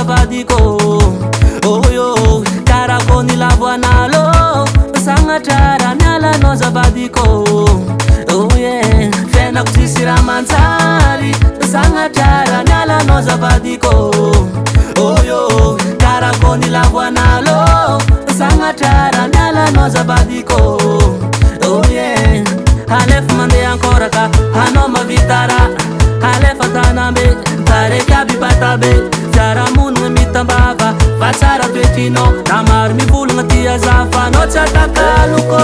zavadiko. Oh yo, karako nilavo analo Sangatara nyala no zavadiko. Oh yeah, fena kutisira manzari Sangatara nyala no zavadiko. Oh yo, karako nilavo analo Sangatara nyala no zavadiko. Oh yeah, halef mande ancora ka hanoma vitara halef atanambe tareka bibatabe Jara munu mitambava Vatsara tuetino Namar mi vulu ngatia zafa No tshakaluko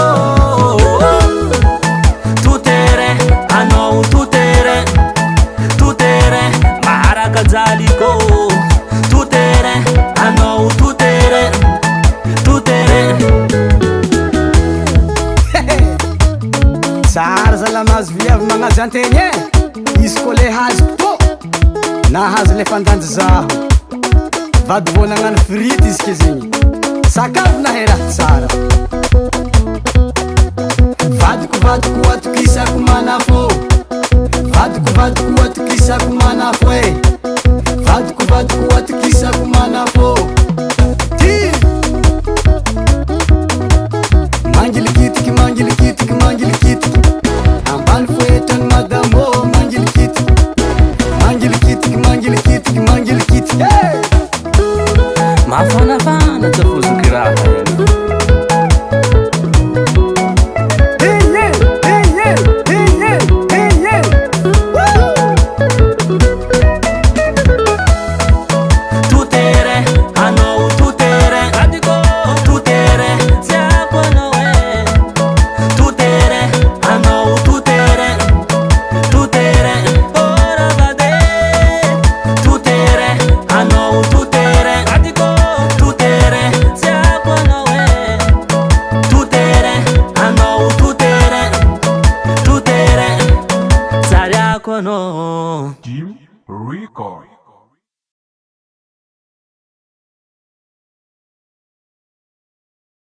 Tutere Ano tutere Tutere Maraka zaliko Tutere Ano tutere Tutere Tsara zalamazy viavy magnazy antegny e Izy ko le hazoko tô nahazo le fandanjy zaho vady vao nagnano frity izy ke zegny sakafo nahay raha tsara vadiko atokisako manafo vadiko atokisako manafo e vadiko atokisako manafo ty mangilikitiky ambany foetrany madamo mangilikitiky Mafanafana tafuzukiraha